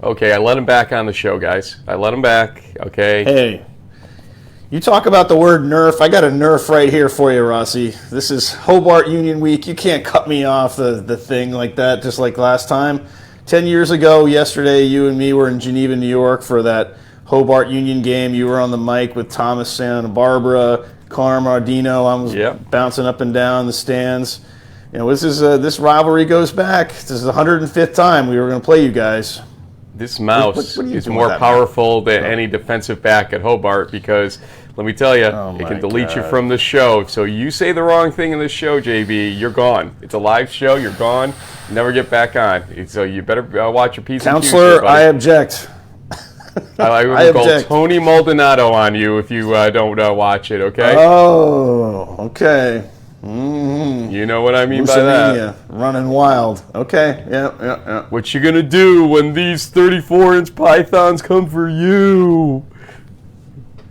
Okay, I let him back on the show, guys. I let him back, okay? Hey, you talk about the word nerf. I got a nerf right here for you, Rossi. This is Hobart Union Week. You can't cut me off the thing like that, just like last time. 10 years ago, yesterday, you and me were in Geneva, New York for that Hobart Union game. You were on the mic with Thomas Santa Barbara, Carm Ardino. I was bouncing up and down the stands. You know, this rivalry goes back. This is the 105th time we were going to play you guys. This mouse is more powerful than any defensive back at Hobart because, let me tell you, it can delete you from the show. So you say the wrong thing in the show, JB, you're gone. It's a live show. You're gone. Never get back on. So you better watch your P's and Q's. Counselor, I object. I will call Tony Maldonado on you if you don't watch it, okay? Oh, okay. Mm-hmm. You know what I mean by that. Running wild. Okay, yeah. What you gonna do when these 34-inch pythons come for you?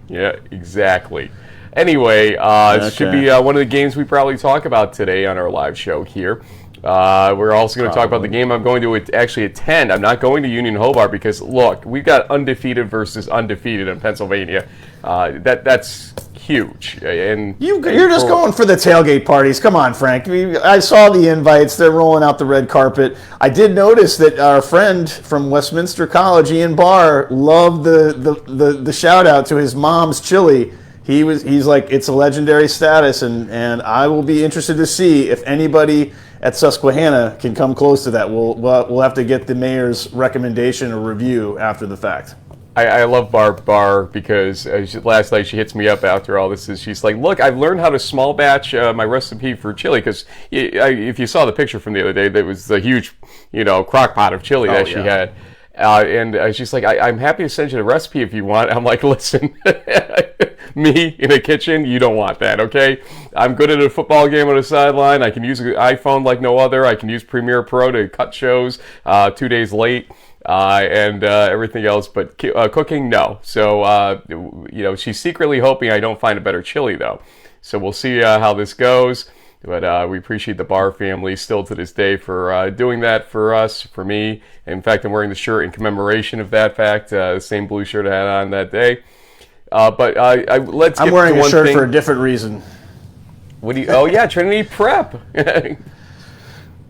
Yeah, exactly. Anyway, it should be one of the games we probably talk about today on our live show here. We're also going to talk about the game I'm going to actually attend. I'm not going to Union Hobart because, look, we've got undefeated versus undefeated in Pennsylvania. That's huge. And you're just going for the tailgate parties. Come on, Frank. I saw the invites. They're rolling out the red carpet. I did notice that our friend from Westminster College, Ian Barr, loved the shout out to his mom's chili. He's like, it's a legendary status, and I will be interested to see if anybody at Susquehanna can come close to that. We'll have to get the mayor's recommendation or review after the fact. I love Barb because last night she hits me up after all this. She's like, look, I've learned how to small batch my recipe for chili because if you saw the picture from the other day, there was the huge, crock pot of chili that she had. And she's like, I'm happy to send you the recipe if you want. I'm like, listen, me in a kitchen, you don't want that, okay? I'm good at a football game on the sideline. I can use an iPhone like no other. I can use Premiere Pro to cut shows 2 days late and everything else. But cooking, no. So, she's secretly hoping I don't find a better chili, though. So we'll see how this goes. But we appreciate the Barr family still to this day for doing that for us, for me. In fact, I'm wearing the shirt in commemoration of that fact, the same blue shirt I had on that day. But let's get to one thing. I'm wearing a shirt for a different reason. What do you? Oh, yeah, Trinity Prep.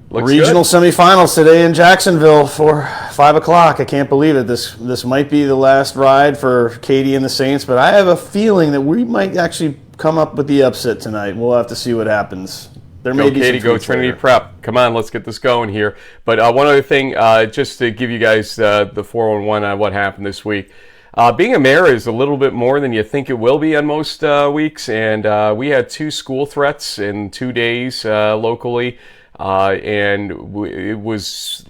Regional semifinals today in Jacksonville for 5 o'clock. I can't believe it. This might be the last ride for Katie and the Saints, but I have a feeling that we might actually come up with the upset tonight. We'll have to see what happens. There may be Katie, go Trinity Prep. Come on, let's get this going here. But one other thing, just to give you guys the 411 on what happened this week. Being a mayor is a little bit more than you think it will be on most weeks, and we had 2 school threats in 2 days locally. And it was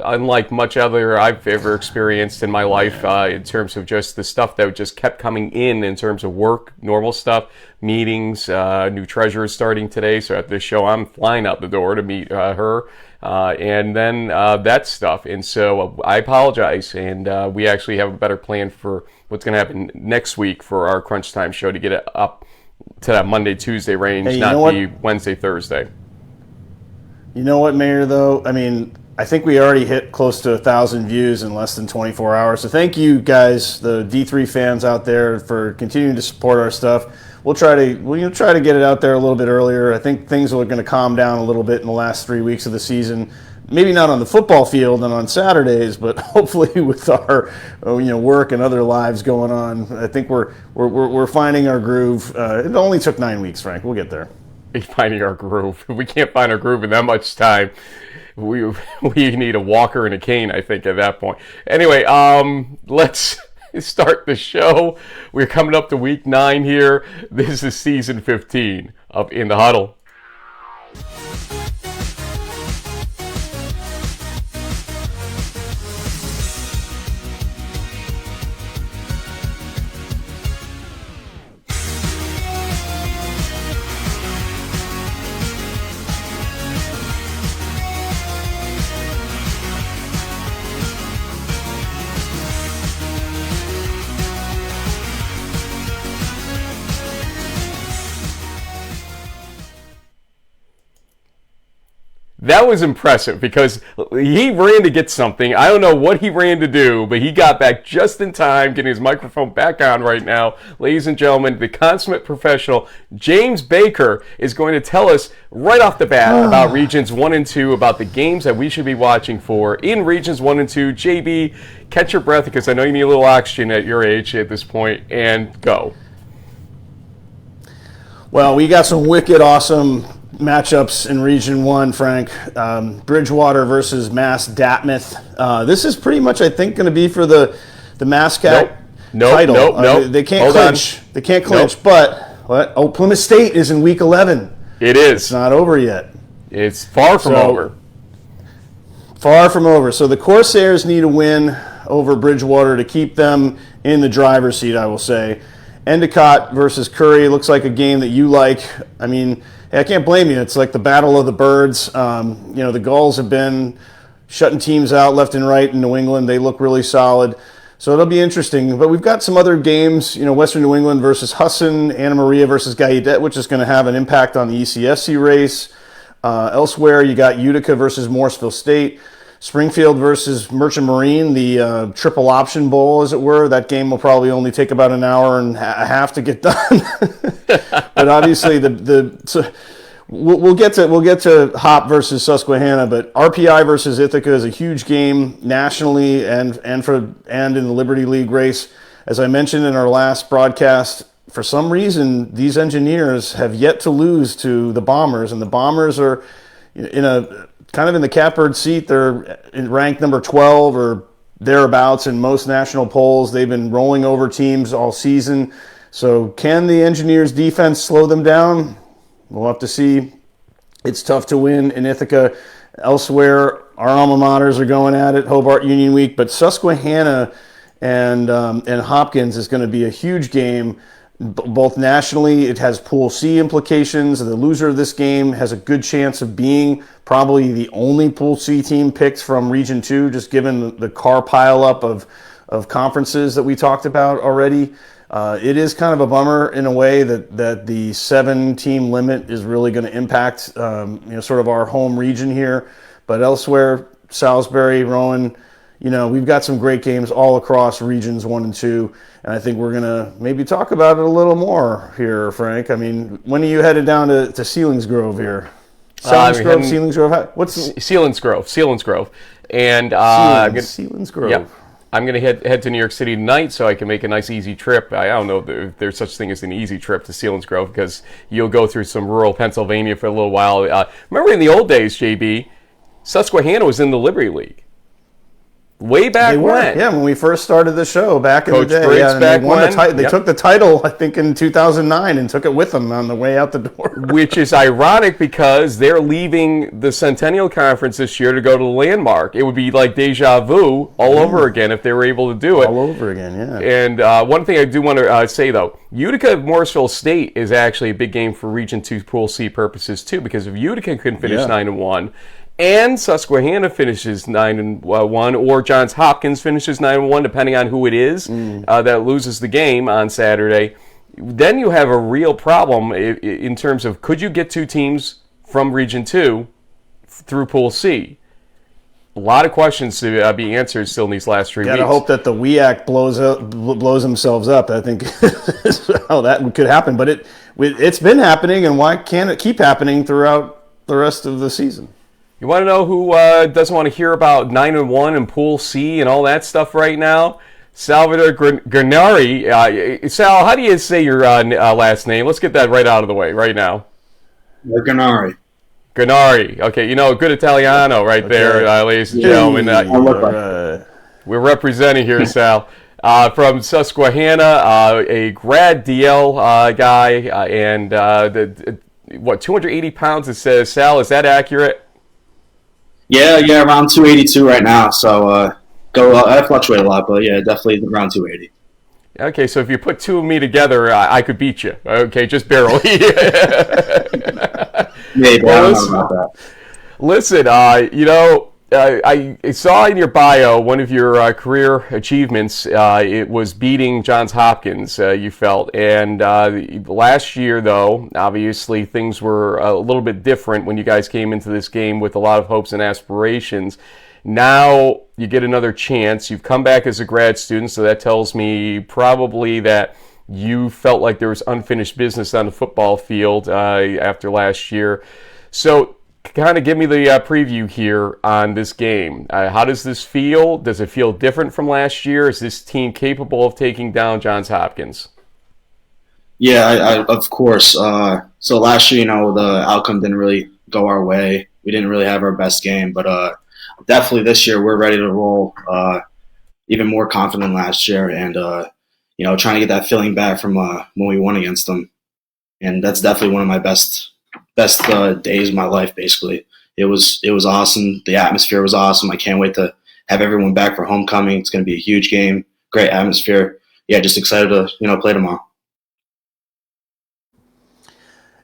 unlike much other I've ever experienced in my life in terms of just the stuff that just kept coming in terms of work, normal stuff, meetings, new treasurer starting today. So after this show, I'm flying out the door to meet her. And then that stuff. And so I apologize. And we actually have a better plan for what's going to happen next week for our Crunch Time show to get it up to that Monday, Tuesday range, not the Wednesday, Thursday. You know what, Mayor, though? I mean, I think we already hit close to 1,000 views in less than 24 hours. So thank you guys, the D3 fans out there, for continuing to support our stuff. We'll try to get it out there a little bit earlier. I think things are going to calm down a little bit in the last 3 weeks of the season. Maybe not on the football field and on Saturdays, but hopefully with our work and other lives going on. I think we're finding our groove. It only took 9 weeks, Frank. We'll get there. Finding our groove. We can't find our groove in that much time. We need a walker and a cane, I think, at that point. Anyway, let's start the show. We're coming up to week 9 here. This is season 15 of In the Huddle. that was impressive because he ran to get something. I don't know what he ran to do, but he got back just in time, getting his microphone back on right now. Ladies and gentlemen, the consummate professional, James Baker, is going to tell us right off the bat about Regions 1 and 2, about the games that we should be watching for in Regions 1 and 2. JB, catch your breath because I know you need a little oxygen at your age at this point, and go. Well, we got some wicked awesome matchups in Region 1, Frank. Bridgewater versus Mass Dartmouth. This is pretty much, I think, going to be for the MassCat title. Nope. They can't clinch. They can't clinch. But what? Oh, Plymouth State is in Week 11. It is. It's not over yet. It's far from over. Far from over. So the Corsairs need a win over Bridgewater to keep them in the driver's seat, I will say. Endicott versus Curry looks like a game that you like. I mean, I can't blame you. It's like the battle of the birds. The Gulls have been shutting teams out left and right in New England. They look really solid. So it'll be interesting. But we've got some other games, Western New England versus Husson, Anna Maria versus Gallaudet, which is going to have an impact on the ECFC race. Elsewhere, you got Utica versus Morrisville State. Springfield versus Merchant Marine, the triple option bowl, as it were. That game will probably only take about an hour and a half to get done. But obviously, we'll get to Hop versus Susquehanna. But RPI versus Ithaca is a huge game nationally and in the Liberty League race. As I mentioned in our last broadcast, for some reason these engineers have yet to lose to the Bombers, and the Bombers are kind of in the catbird seat. They're ranked number 12 or thereabouts in most national polls. They've been rolling over teams all season. So can the Engineers' defense slow them down? We'll have to see. It's tough to win in Ithaca. Elsewhere, our alma maters are going at it, Hobart Union Week. But Susquehanna and Hopkins is going to be a huge game. Both nationally, it has Pool C implications. The loser of this game has a good chance of being probably the only Pool C team picked from Region 2, just given the car pileup of conferences that we talked about already. It is kind of a bummer in a way that the 7-team limit is really going to impact sort of our home region here. But elsewhere, Salisbury, Rowan, we've got some great games all across Regions 1 and 2, and I think we're going to maybe talk about it a little more here, Frank. I mean, when are you headed down to Selinsgrove here? Selinsgrove? What's Selinsgrove. And Selinsgrove. Yep. I'm going to head to New York City tonight so I can make a nice easy trip. I don't know if there's such thing as an easy trip to Selinsgrove because you'll go through some rural Pennsylvania for a little while. Remember in the old days, JB, Susquehanna was in the Liberty League. Way back when. Yeah, when we first started the show back in Coach the day. Briggs Yeah, back they when. They took the title, I think, in 2009 and took it with them on the way out the door. Which is ironic because they're leaving the Centennial Conference this year to go to the Landmark. It would be like deja vu all over again if they were able to do it. All over again, yeah. And one thing I do want to say, though, Utica-Morrisville State is actually a big game for Region 2 Pool C purposes, too, because if Utica can finish 9-1, and Susquehanna finishes 9-1, or Johns Hopkins finishes 9-1, depending on who it is that loses the game on Saturday, then you have a real problem in terms of could you get two teams from Region 2 through Pool C? A lot of questions to be answered still in these last 3 weeks. Gotta hope that the WEAC blows themselves up. I think is how that could happen. But it's been happening, and why can't it keep happening throughout the rest of the season? You want to know who doesn't want to hear about 9-1 and Pool C and all that stuff right now? Salvatore Gurnari. Sal, how do you say your last name? Let's get that right out of the way right now. Gurnari. Gurnari. Okay, good Italiano right there, ladies and gentlemen. We're representing here, Sal. From Susquehanna, a Grad DL guy, and 280 pounds, it says. Sal, is that accurate? Yeah, around 282 right now. So I fluctuate a lot, but yeah, definitely around 280. Okay, so if you put two of me together, I could beat you. Okay, just barely. Maybe, I don't know about that. Listen, I saw in your bio one of your career achievements. It was beating Johns Hopkins, you felt. And last year, though, obviously things were a little bit different when you guys came into this game with a lot of hopes and aspirations. Now you get another chance. You've come back as a grad student, so that tells me probably that you felt like there was unfinished business on the football field after last year. So kind of give me the preview here on this game. How does this feel? Does it feel different from last year? Is this team capable of taking down Johns Hopkins? Yeah, of course. So last year, the outcome didn't really go our way. We didn't really have our best game, but definitely this year we're ready to roll. Even more confident than last year, and trying to get that feeling back from when we won against them. And that's definitely one of my best days of my life. Basically, it was awesome. The atmosphere was awesome. I can't wait to have everyone back for homecoming. It's going to be a huge game, great atmosphere. Yeah, just excited to play tomorrow.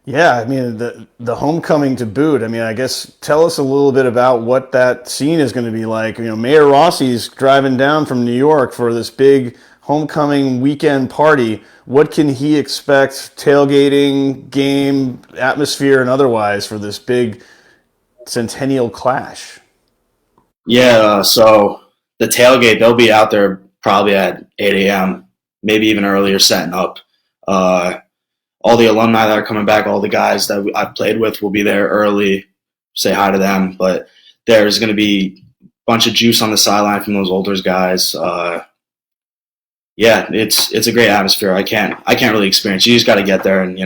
Yeah, I mean the homecoming to boot. I mean, I guess tell us a little bit about what that scene is going to be like. Mayor Rossi's driving down from New York for this big homecoming weekend party. What can he expect, tailgating, game, atmosphere, and otherwise, for this big centennial clash? Yeah, so the tailgate, they'll be out there probably at 8 a.m., maybe even earlier, setting up. All the alumni that are coming back, all the guys that I've played with will be there early, say hi to them. But there's going to be a bunch of juice on the sideline from those older guys. Yeah, it's a great atmosphere. I can't really experience. You just got to get there and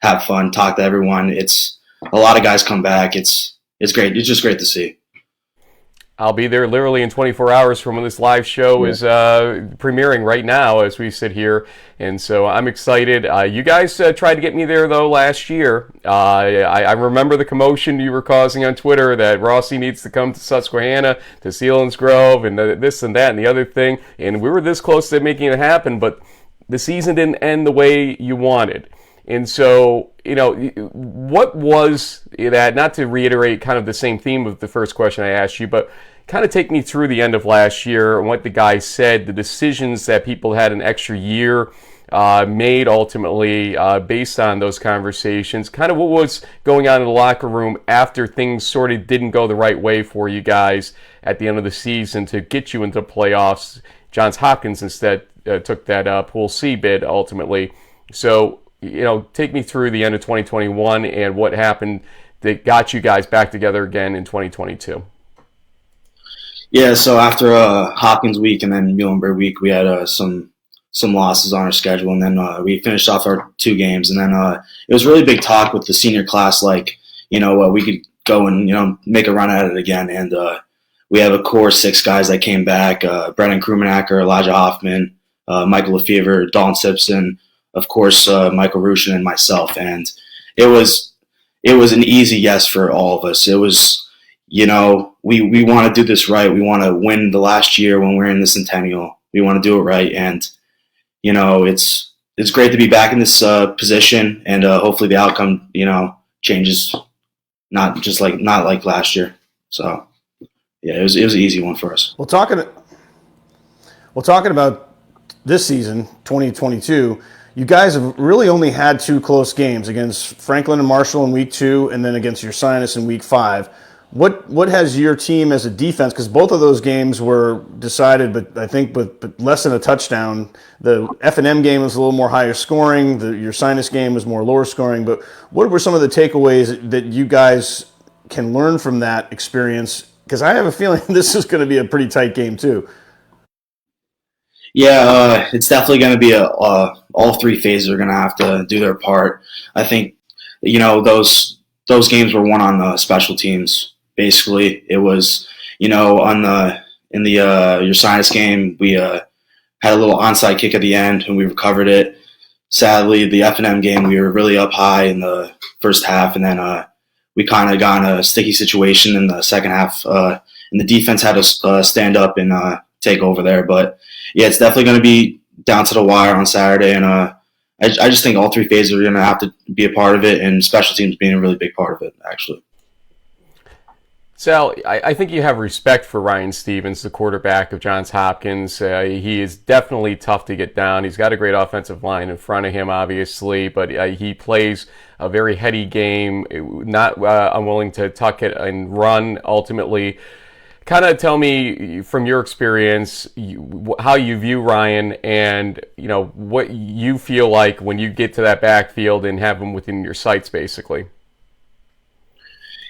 have fun, talk to everyone. It's a lot of guys come back. It's great. It's just great to see. I'll be there literally in 24 hours from when this live show is premiering right now as we sit here. And so I'm excited. You guys tried to get me there, though, last year. I remember the commotion you were causing on Twitter that Rossi needs to come to Susquehanna, to Selinsgrove, and this and that and the other thing. And we were this close to making it happen, but the season didn't end the way you wanted. And so, what was that, not to reiterate kind of the same theme of the first question I asked you, but kind of take me through the end of last year and what the guys said, the decisions that people had an extra year made ultimately based on those conversations, kind of what was going on in the locker room after things sort of didn't go the right way for you guys at the end of the season to get you into the playoffs. Johns Hopkins instead took that Pool C bid ultimately. So, take me through the end of 2021 and what happened that got you guys back together again in 2022. Yeah, so after Hopkins week and then Muhlenberg week, we had some losses on our schedule, and then we finished off our 2 games, and then it was really big talk with the senior class, like we could go and make a run at it again, and we have a core 6 guys that came back: Brennan Krumenacker, Elijah Hoffman, Michael Lefevre, Dalton Simpson, of course, Michael Rushin, and myself. And it was an easy yes for all of us. It was, we want to do this right. We want to win the last year when we're in the Centennial. We want to do it right. And, it's great to be back in this position, and hopefully the outcome, changes, not like last year. So, yeah, it was an easy one for us. Well, talking about this season, 2022, you guys have really only had 2 close games against Franklin and Marshall in week 2, and then against Ursinus in week 5. What has your team as a defense? Because both of those games were decided, but I think with less than a touchdown. The F&M game was a little more higher scoring. The Ursinus game was more lower scoring. But what were some of the takeaways that you guys can learn from that experience? Because I have a feeling this is going to be a pretty tight game too. Yeah, it's definitely going to be all 3 phases are going to have to do their part. I think, those games were won on the special teams. Basically, it was, in the Ursinus game, we had a little onside kick at the end and we recovered it. Sadly, the F&M game, we were really up high in the first half, and then we kind of got in a sticky situation in the second half, and the defense had to stand up and take over there. But yeah, it's definitely going to be down to the wire on Saturday, and I just think all 3 phases are going to have to be a part of it, and special teams being a really big part of it, actually. Sal, I think you have respect for Ryan Stevens, the quarterback of Johns Hopkins. He is definitely tough to get down. He's got a great offensive line in front of him, obviously, but he plays a very heady game, not unwilling to tuck it and run ultimately. Kind of tell me from your experience how you view Ryan and what you feel like when you get to that backfield and have him within your sights, basically.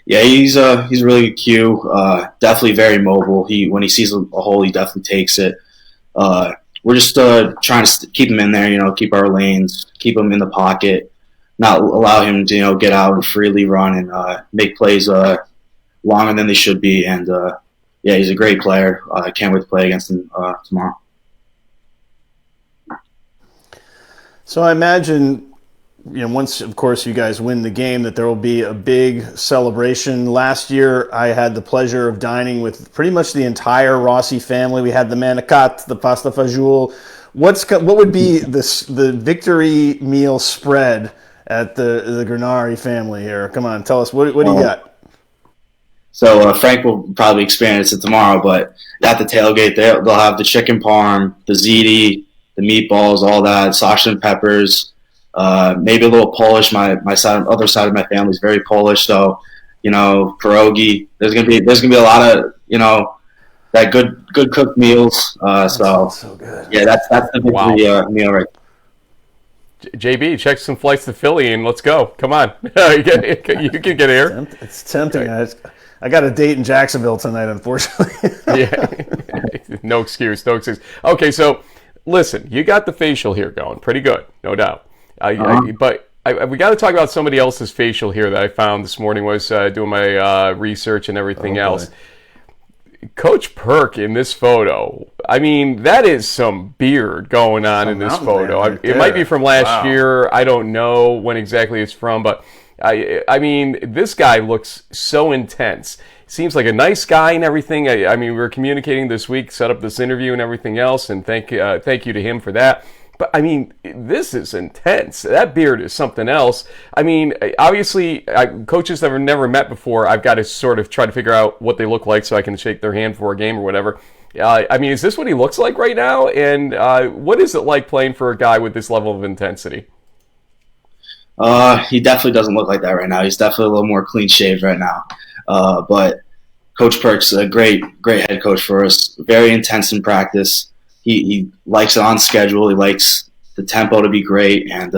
Yeah, he's really good Q. Definitely very mobile. When he sees a hole, he definitely takes it. We're just trying to keep him in there. Keep our lanes, keep him in the pocket, not allow him to get out and freely run and make plays longer than they should be. And yeah, he's a great player. I can't wait to play against him tomorrow. So I imagine, once, of course, you guys win the game, that there will be a big celebration. Last year, I had the pleasure of dining with pretty much the entire Rossi family. We had the manicat, the pasta fagioli. What would be the victory meal spread at the Gurnari family here? Come on, tell us, what do you got? So Frank will probably experience it tomorrow, but at the tailgate, they'll have the chicken parm, the ziti, the meatballs, all that, sausage and peppers. Maybe a little Polish. My other side of my family is very Polish, so pierogi. There's gonna be a lot of that good cooked meals. So good. Yeah, that's the victory meal right. JB, check some flights to Philly and let's go. Come on, you can get here. It's tempting. I got a date in Jacksonville tonight, unfortunately. Yeah, no excuse. Okay, so listen, you got the facial here going pretty good, no doubt. But we got to talk about somebody else's facial here that I found this morning. Was doing my research and everything else. Coach Perk in this photo. I mean, that is some beard going on in this photo. It might be from last year. I don't know when exactly it's from, but I mean, this guy looks so intense. Seems like a nice guy and everything. I mean, we were communicating this week, set up this interview and everything else, and thank you to him for that. But, I mean, this is intense. That beard is something else. I mean, obviously, coaches that I've never met before, I've got to sort of try to figure out what they look like so I can shake their hand for a game or whatever. I mean, is this what he looks like right now? And what is it like playing for a guy with this level of intensity? He definitely doesn't look like that right now. He's definitely a little more clean-shaved right now. But Coach Perk's a great head coach for us. Very intense in practice. He likes it on schedule. He likes the tempo to be great, and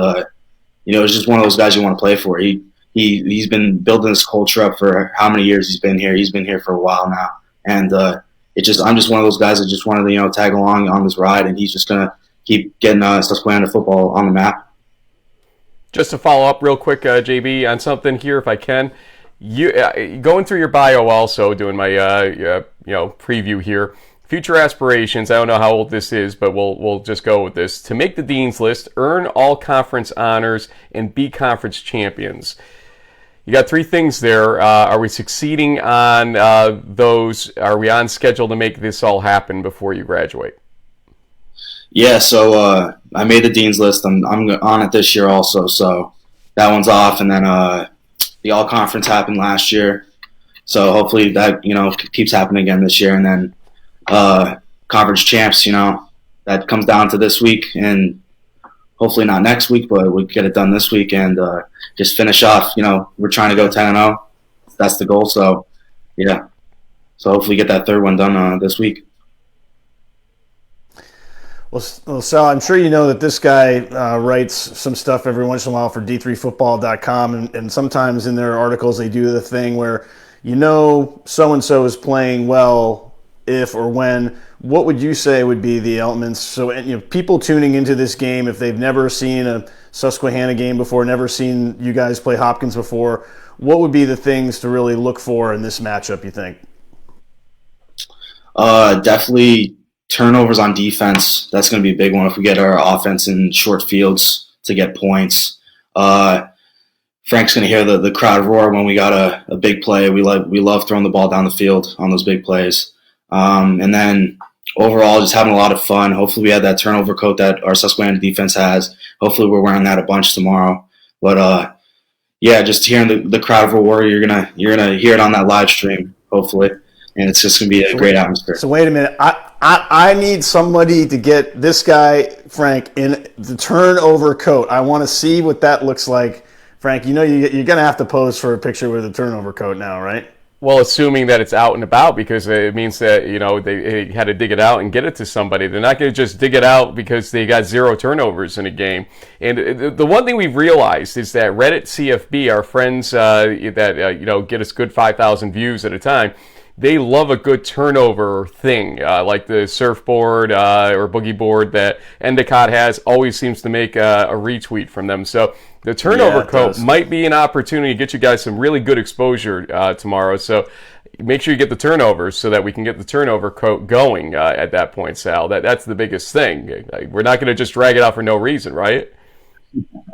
it's just one of those guys you want to play for. He's been building this culture up for how many years he's been here. He's been here for a while now, and I'm just one of those guys that just wanted to tag along on this ride, and he's just gonna keep getting Susquehanna football on the map. Just to follow up real quick, JB, on something here, if I can. You going through your bio, also doing my preview here. Future aspirations, I don't know how old this is, but we'll just go with this. To make the Dean's List, earn all conference honors, and be conference champions. You got three things there. Are we succeeding on those? Are we on schedule to make this all happen before you graduate? Yeah, so I made the Dean's List. I'm on it this year also, so that one's off. And then the all-conference happened last year, so hopefully that keeps happening again this year. And then conference champs, that comes down to this week, and hopefully not next week, but we'll get it done this week and just finish off. We're trying to go 10-0. That's the goal. So yeah, so hopefully get that third one done this week. Well, Sal, I'm sure you know that this guy writes some stuff every once in a while for D3Football.com, and sometimes in their articles they do the thing where so-and-so is playing well if or when. What would you say would be the elements? So people tuning into this game, if they've never seen a Susquehanna game before, never seen you guys play Hopkins before, what would be the things to really look for in this matchup, you think? Definitely turnovers on defense. That's going to be a big one if we get our offense in short fields to get points. Frank's going to hear the crowd roar when we got a big play. We love throwing the ball down the field on those big plays. And then overall, just having a lot of fun. Hopefully we have that turnover coat that our Susquehanna defense has. Hopefully we're wearing that a bunch tomorrow. But yeah, just hearing the crowd roar, you're gonna hear it on that live stream. hopefully, and it's just going to be a great atmosphere. So wait a minute. I need somebody to get this guy, Frank, in the turnover coat. I want to see what that looks like. Frank, you're going to have to pose for a picture with a turnover coat now, right? Well, assuming that it's out and about, because it means that, they had to dig it out and get it to somebody. They're not going to just dig it out because they got 0 turnovers in a game. And the one thing we've realized is that Reddit CFB, our friends that get us good 5,000 views at a time, they love a good turnover thing, like the surfboard or boogie board that Endicott has. Always seems to make a retweet from them. So the turnover coat might be an opportunity to get you guys some really good exposure tomorrow. So make sure you get the turnovers so that we can get the turnover coat going at that point, Sal. That's the biggest thing. We're not going to just drag it out for no reason, right?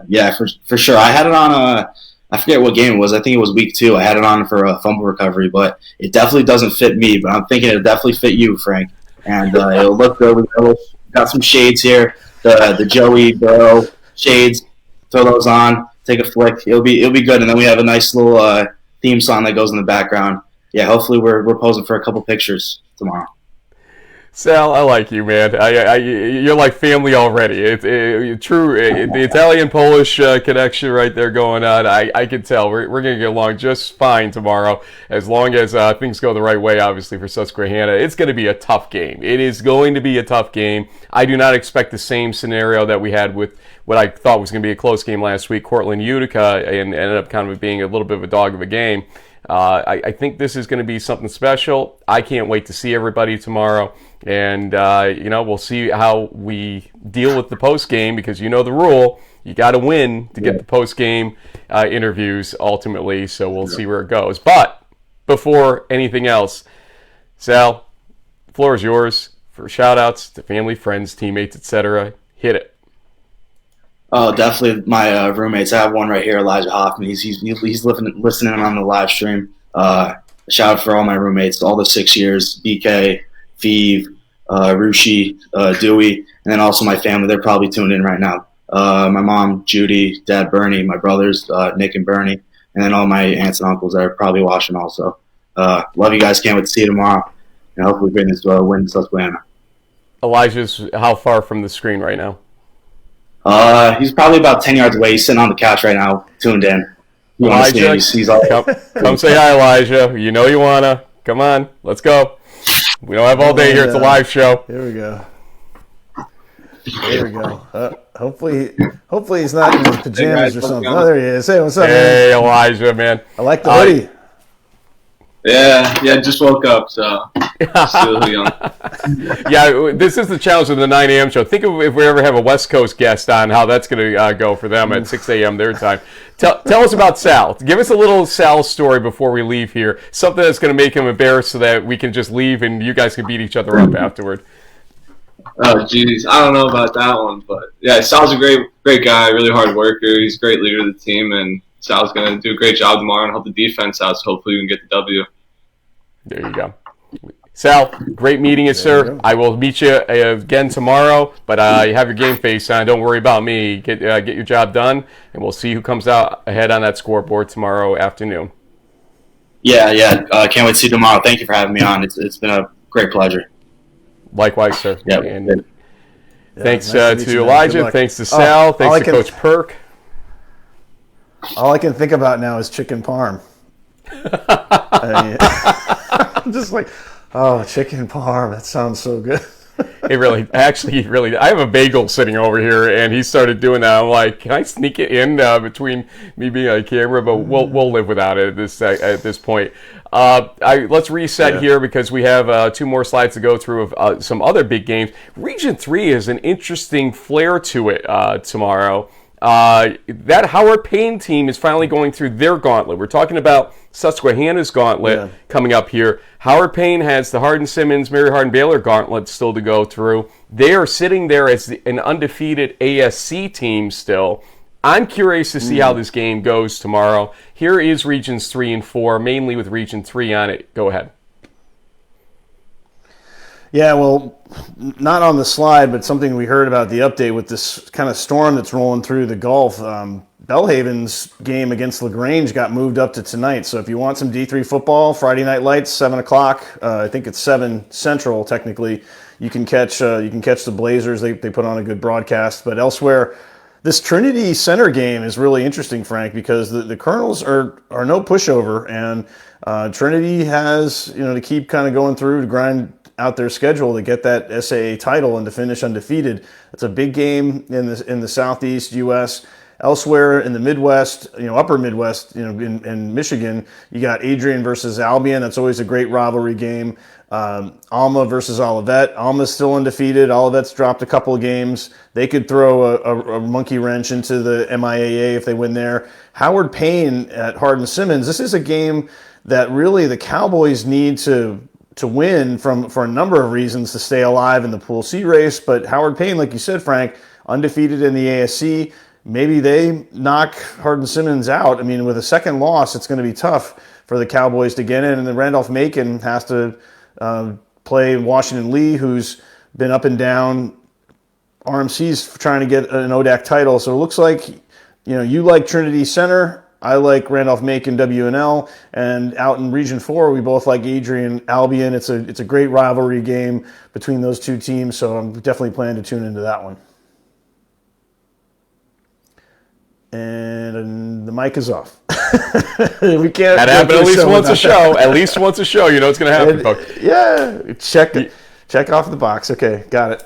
Yeah, for sure. I had it on I forget what game it was. I think it was week 2. I had it on for a fumble recovery, but it definitely doesn't fit me. But I'm thinking it'll definitely fit you, Frank. And it'll look good. We got some shades here, the Joey Burrow shades. Throw those on, take a flick. It'll be good. And then we have a nice little theme song that goes in the background. Yeah, hopefully we're posing for a couple pictures tomorrow. Sal, I like you, man. You're like family already. It's true. The Italian-Polish connection right there going on. I can tell. We're going to get along just fine tomorrow, as long as things go the right way, obviously, for Susquehanna. It's going to be a tough game. It is going to be a tough game. I do not expect the same scenario that we had with what I thought was going to be a close game last week, Cortland Utica, and ended up kind of being a little bit of a dog of a game. I think this is going to be something special. I can't wait to see everybody tomorrow. And, we'll see how we deal with the post-game, because you know the rule. You got to win to get the post-game interviews ultimately, so we'll see where it goes. But before anything else, Sal, the floor is yours for shout-outs to family, friends, teammates, etc. Hit it. Oh, definitely my roommates. I have one right here, Elijah Hoffman. He's listening on the live stream. Shout out for all my roommates, all the 6 years, BK, Vive, Rushi, Dewey, and then also my family. They're probably tuned in right now. My mom, Judy, Dad, Bernie, my brothers, Nick and Bernie, and then all my aunts and uncles that are probably watching also. Love you guys. Can't wait to see you tomorrow. And hopefully bring this win to Susquehanna. Elijah's how far from the screen right now? He's probably about 10 yards away. He's sitting on the couch right now, tuned in. Elijah, he's all come say hi, Elijah. You know you wanna. Come on, let's go. We don't have all day here. It's a live show. Here we go. There we go. Hopefully he's not in his pajamas or something. Oh, there he is. Hey, what's up, man? Hey, Elijah, man. I like the hoodie. Yeah, just woke up, so still young. Yeah, this is the challenge of the 9 a.m. show. Think of if we ever have a West Coast guest on, how that's going to go for them at 6 a.m. their time. Tell us about Sal. Give us a little Sal story before we leave here. Something that's going to make him embarrassed so that we can just leave and you guys can beat each other up afterward. Oh, geez. I don't know about that one, but yeah, Sal's a great guy, really hard worker. He's a great leader of the team, and Sal's going to do a great job tomorrow and help the defense out, so hopefully we can get the W. There you go. Sal, great meeting you, sir. I will meet you again tomorrow, but you have your game face on. Don't worry about me. Get your job done, and we'll see who comes out ahead on that scoreboard tomorrow afternoon. Yeah. Can't wait to see you tomorrow. Thank you for having me on. It's been a great pleasure. Likewise, sir. Yeah. And thanks nice to Elijah. Thanks to Sal. Thanks to Coach Perk. All I can think about now is chicken parm. I'm just like, chicken parm. That sounds so good. It really. I have a bagel sitting over here, and he started doing that. I'm like, can I sneak it in between me being on camera? But we'll live without it at this point. Let's reset here because we have 2 more slides to go through of some other big games. Region 3 is an interesting flair to it tomorrow. That Howard Payne team is finally going through their gauntlet. We're talking about Susquehanna's gauntlet coming up here. Howard Payne has the Hardin-Simmons, Mary Hardin-Baylor gauntlet still to go through. They are sitting there as an undefeated ASC team still. I'm curious to see how this game goes tomorrow. Here is Regions 3 and 4, mainly with Region 3 on it. Go ahead. Yeah, well, not on the slide, but something we heard about the update with this kind of storm that's rolling through the Gulf. Bellhaven's game against LaGrange got moved up to tonight. So if you want some D3 football, Friday Night Lights, 7 o'clock. I think it's 7 Central technically. You can catch the Blazers. They put on a good broadcast. But elsewhere, this Trinity Center game is really interesting, Frank, because the Colonels are no pushover, and Trinity has to keep kind of going through to grind out their schedule to get that SAA title and to finish undefeated. It's a big game in the Southeast U.S. Elsewhere in the Midwest, upper Midwest, in Michigan, you got Adrian versus Albion. That's always a great rivalry game. Alma versus Olivet. Alma's still undefeated. Olivet's dropped a couple of games. They could throw a monkey wrench into the MIAA if they win there. Howard Payne at Hardin Simmons. This is a game that really the Cowboys need to win for a number of reasons to stay alive in the Pool C race. But Howard Payne, like you said, Frank, undefeated in the ASC. Maybe they knock Hardin Simmons out. I mean, with a second loss, it's going to be tough for the Cowboys to get in. And then Randolph-Macon has to play Washington Lee, who's been up and down. RMC's trying to get an ODAC title. So it looks like, you like Trinity Center. I like Randolph-Macon WNL. And out in Region 4, we both like Adrian Albion. It's a great rivalry game between those two teams. So I'm definitely planning to tune into that one. And the mic is off. We can't. That happened at least once a show. At least once a show. It's going to happen, folks. Yeah. Check off the box. Okay, got it.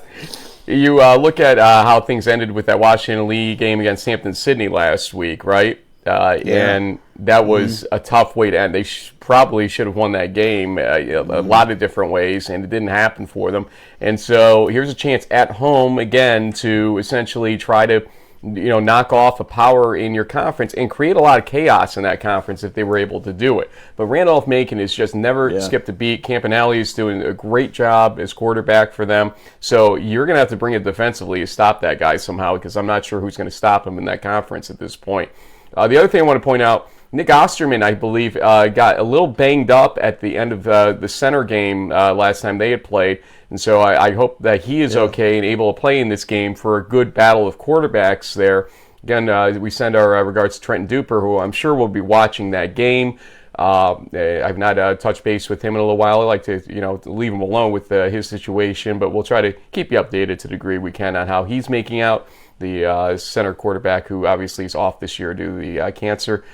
You look at how things ended with that Washington Lee game against Hampton Sydney last week, right? And that was a tough way to end. They probably should have won that game a lot of different ways, and it didn't happen for them. And so here's a chance at home again to essentially try to knock off a power in your conference and create a lot of chaos in that conference if they were able to do it. But Randolph-Macon has just never skipped a beat. Campanelli is doing a great job as quarterback for them. So you're going to have to bring it defensively to stop that guy somehow, because I'm not sure who's going to stop him in that conference at this point. The other thing I want to point out, Nick Osterman, I believe, got a little banged up at the end of the center game last time they had played. And so I hope that he is okay and able to play in this game for a good battle of quarterbacks there. Again, we send our regards to Trenton Duper, who I'm sure will be watching that game. I've not touched base with him in a little while. I like to, leave him alone with his situation, but we'll try to keep you updated to the degree we can on how he's making out. The center quarterback, who obviously is off this year due to the cancer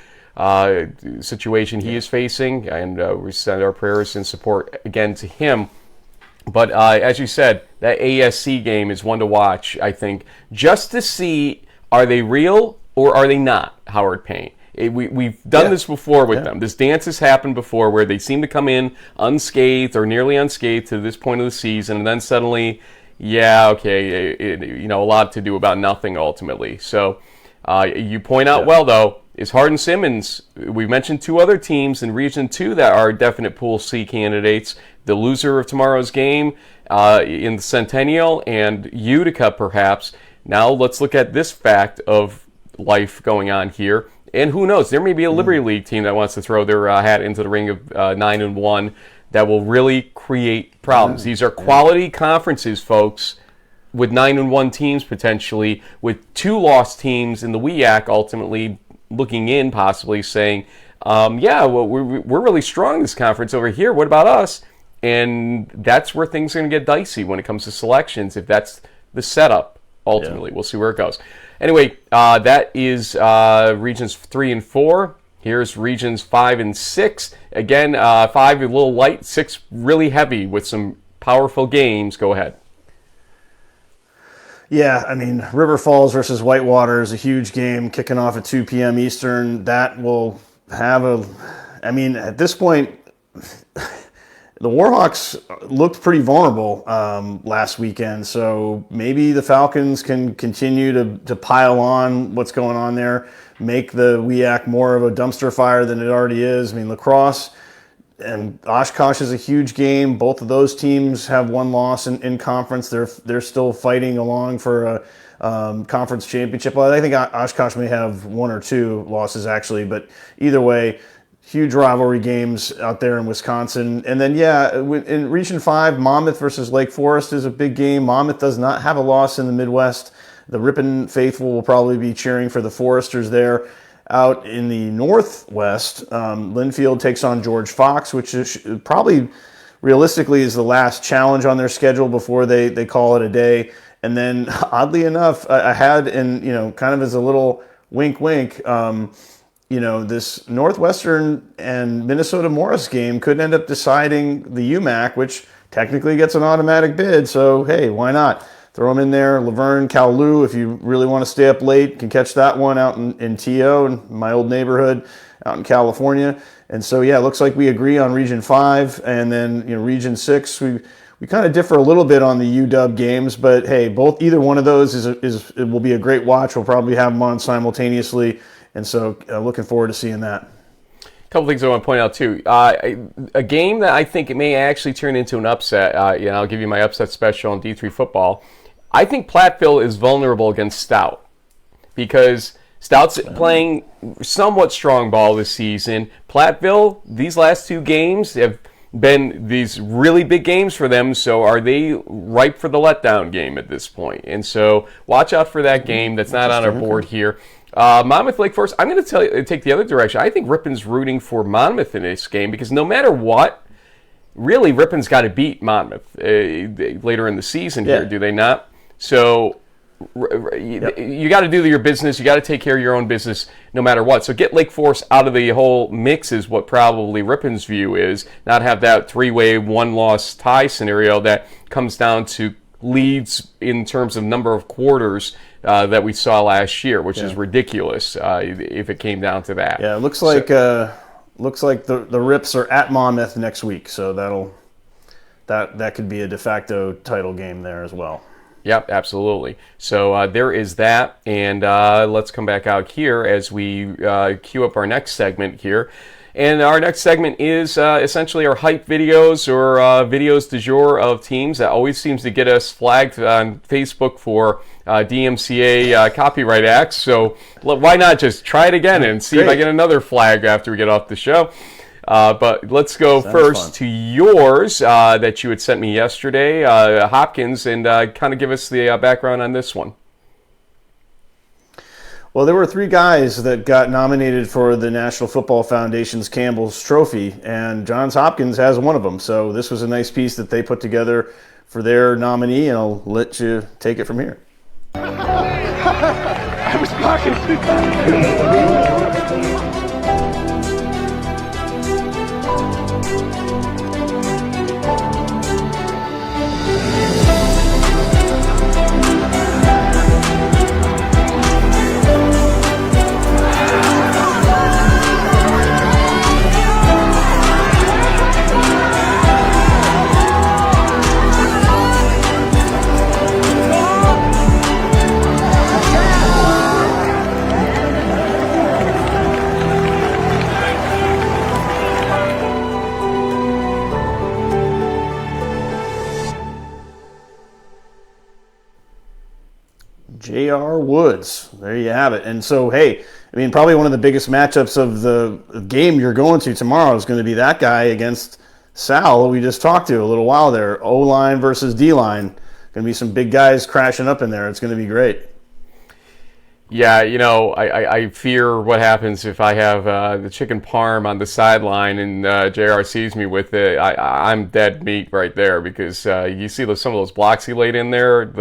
situation he is facing, and we send our prayers and support again to him. But as you said, that ASC game is one to watch, I think, just to see, are they real or are they not, Howard Payne? We've done this before with them. This dance has happened before where they seem to come in unscathed or nearly unscathed to this point of the season, and then suddenly, a lot to do about nothing ultimately. So you point out well, though, is Hardin Simmons. We mentioned 2 other teams in Region 2 that are definite Pool C candidates. The loser of tomorrow's game in the Centennial and Utica, perhaps. Now let's look at this fact of life going on here. And who knows, there may be a Liberty League team that wants to throw their hat into the ring of 9-1 that will really create problems. These are quality conferences, folks, with 9-1 teams potentially, with 2 lost teams in the WEAC ultimately looking in, possibly saying, we're really strong in this conference over here. What about us? And that's where things are going to get dicey when it comes to selections, if that's the setup, ultimately. We'll see where it goes. Anyway, that is Regions 3 and 4. Here's Regions 5 and 6. Again, 5 a little light, 6 really heavy with some powerful games. Go ahead. Yeah, I mean, River Falls versus Whitewater is a huge game kicking off at 2 p.m. Eastern. That will have at this point, the Warhawks looked pretty vulnerable last weekend, so maybe the Falcons can continue to pile on what's going on there, make the WEAC more of a dumpster fire than it already is. I mean, lacrosse and Oshkosh is a huge game. Both of those teams have 1 loss in conference. They're still fighting along for a conference championship. Well, I think Oshkosh may have 1 or 2 losses actually, but either way, huge rivalry games out there in Wisconsin. And then, in Region 5, Monmouth versus Lake Forest is a big game. Monmouth does not have a loss in the Midwest. The Ripon faithful will probably be cheering for the Foresters there. Out in the Northwest, Linfield takes on George Fox, which is probably realistically is the last challenge on their schedule before they call it a day. And then, oddly enough, I had, and kind of as a little wink, this Northwestern and Minnesota Morris game could end up deciding the UMAC, which technically gets an automatic bid. So, hey, why not? Throw them in there. Laverne, Kowloon, if you really want to stay up late, can catch that one out in TO, in my old neighborhood out in California. And so, yeah, it looks like we agree on Region 5. And then, Region 6, we kind of differ a little bit on the UW games. But, hey, either one of those it will be a great watch. We'll probably have them on simultaneously. And so looking forward to seeing that. Couple things I want to point out too. A game that I think it may actually turn into an upset. I'll give you my upset special on D3 football. I think Platteville is vulnerable against Stout because Stout's playing somewhat strong ball this season. Platteville, these last two games have been these really big games for them. So are they ripe for the letdown game at this point? And so watch out for that game. That's not on our board here. Monmouth Lake Forest, I'm going to take the other direction. I think Ripon's rooting for Monmouth in this game because no matter what, really Ripon's got to beat Monmouth later in the season here, do they not? So you got to do your business. You got to take care of your own business no matter what. So get Lake Forest out of the whole mix is what probably Ripon's view is, not have that three-way, one-loss tie scenario that comes down to leads in terms of number of quarters that we saw last year, which is ridiculous if it came down to that. Yeah, it looks like the Rips are at Monmouth next week, so that could be a de facto title game there as well. Yep, absolutely. So there is that, and let's come back out here as we queue up our next segment here. And our next segment is essentially our hype videos or videos du jour of teams that always seems to get us flagged on Facebook for DMCA copyright acts. So why not just try it again and see if I get another flag after we get off the show. But let's go first to yours that you had sent me yesterday, Hopkins, and kind of give us the background on this one. Well, there were three guys that got nominated for the National Football Foundation's Campbell's Trophy, and Johns Hopkins has one of them. So this was a nice piece that they put together for their nominee, and I'll let you take it from here. I was blocking. J.R. Woods. There you have it. And so, hey, I mean, probably one of the biggest matchups of the game you're going to tomorrow is going to be that guy against Sal, who we just talked to a little while there. O-line versus D-line. Going to be some big guys crashing up in there. It's going to be great. Yeah, I fear what happens if I have the chicken parm on the sideline and JR sees me with it. I'm dead meat right there because you see some of those blocks he laid in there,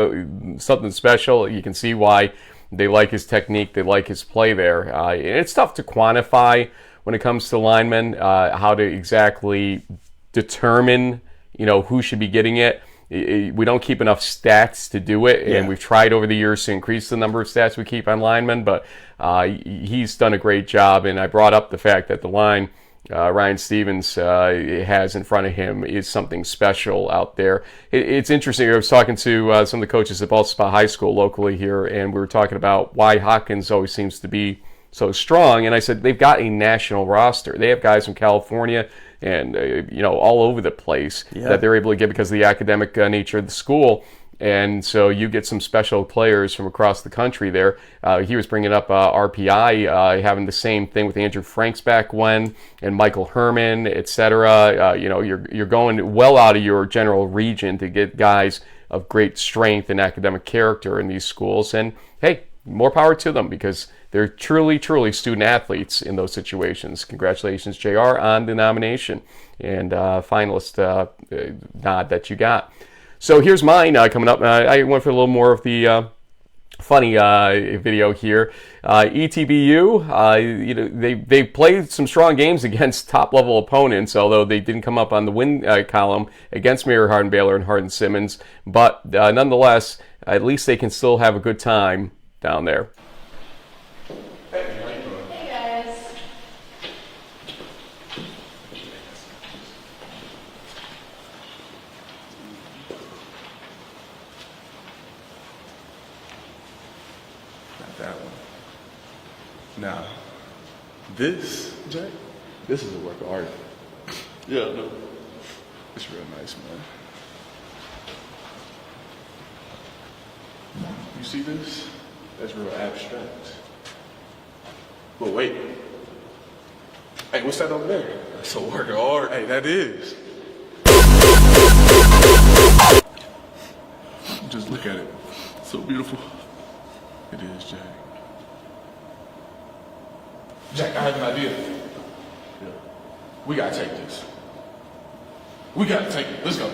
something special. You can see why they like his technique, they like his play there. And it's tough to quantify when it comes to linemen, how to exactly determine, who should be getting it. We don't keep enough stats to do it, and we've tried over the years to increase the number of stats we keep on linemen, but he's done a great job, and I brought up the fact that the line Ryan Stevens has in front of him is something special out there. It's interesting. I was talking to some of the coaches at Balspa High School locally here, and we were talking about why Hopkins always seems to be so strong, and I said they've got a national roster. They have guys from California and all over the place that they're able to get because of the academic nature of the school. And so you get some special players from across the country there. He was bringing up RPI, having the same thing with Andrew Franks back when, and Michael Herman, etc. You're going well out of your general region to get guys of great strength and academic character in these schools. And hey, more power to them, because they're truly, truly student athletes in those situations. Congratulations, JR, on the nomination and finalist nod that you got. So here's mine coming up. I went for a little more of the funny video here. ETBU, they played some strong games against top-level opponents, although they didn't come up on the win column against Mary Hardin-Baylor and Hardin-Simmons. But nonetheless, at least they can still have a good time down there. Hey guys. Not that one. Now, this, Jay, this is a work of art. Yeah, no. It's real nice, man. You see this? That's real abstract. But wait. Hey, what's that over there? That's a work of art. Hey, that is. Just look at it. So beautiful. It is, Jack. Jack, I have an idea. Yeah. We gotta take this. We gotta take it. Let's go.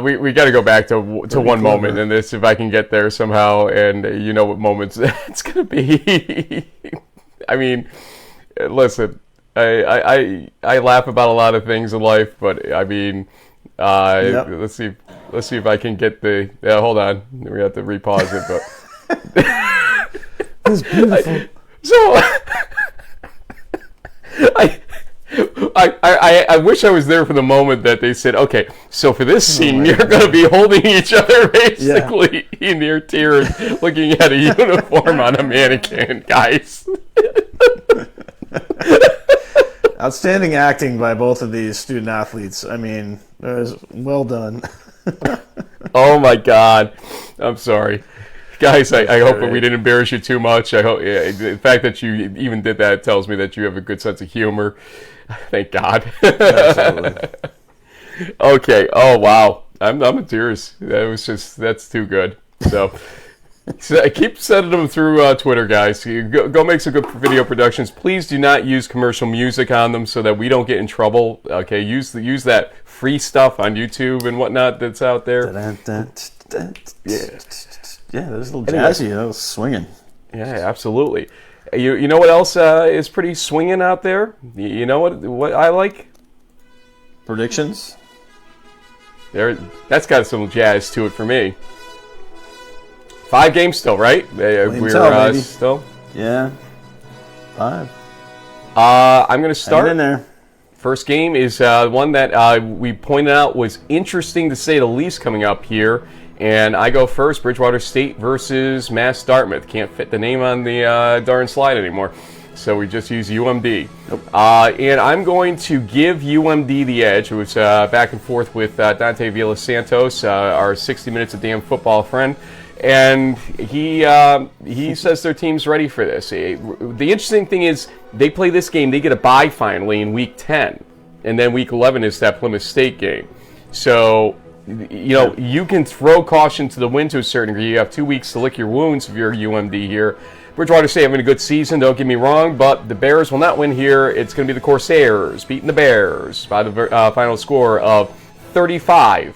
We got to go back to one moment in this, if I can get there somehow, and you know what moments it's going to be. I mean, listen, I laugh about a lot of things in life, but I mean, Yep. let's see if I can get the. Hold on, we have to repause it, but That's beautiful. I wish I was there for the moment that they said, okay, so for this scene, you're going to be holding each other basically in your tears, looking at a uniform on a mannequin, guys. Outstanding acting by both of these student athletes. I mean, it was well done. Oh my God. I'm sorry. Guys, I hope that we didn't embarrass you too much. I hope the fact that you even did that tells me that you have a good sense of humor. Thank God. Absolutely. Okay. Oh wow. I'm in tears. That's too good. So I keep sending them through Twitter, guys. You go make some good video productions. Please do not use commercial music on them so that we don't get in trouble. Okay. Use that free stuff on YouTube and whatnot that's out there. Yeah. Yeah, there's a little jazzy. That was swinging. Yeah, absolutely. You know what else is pretty swinging out there? You know what I like? Predictions? That's got some jazz to it for me. 5 games still, right? We're still. Yeah. 5. I'm going to start. Hang in there. First game is one that we pointed out was interesting to say the least coming up here. And I go first, Bridgewater State versus Mass Dartmouth. Can't fit the name on the darn slide anymore, so we just use UMD. Nope. And I'm going to give UMD the edge. It was back and forth with Dante Villas-Santos, our 60 Minutes of Damn Football friend. And he says their team's ready for this. The interesting thing is they play this game, they get a bye finally in Week 10. And then Week 11 is that Plymouth State game. So you can throw caution to the wind to a certain degree. You have 2 weeks to lick your wounds if you're UMD here. Bridgewater State having a good season, don't get me wrong, but the Bears will not win here. It's going to be the Corsairs beating the Bears by the final score of 35-21.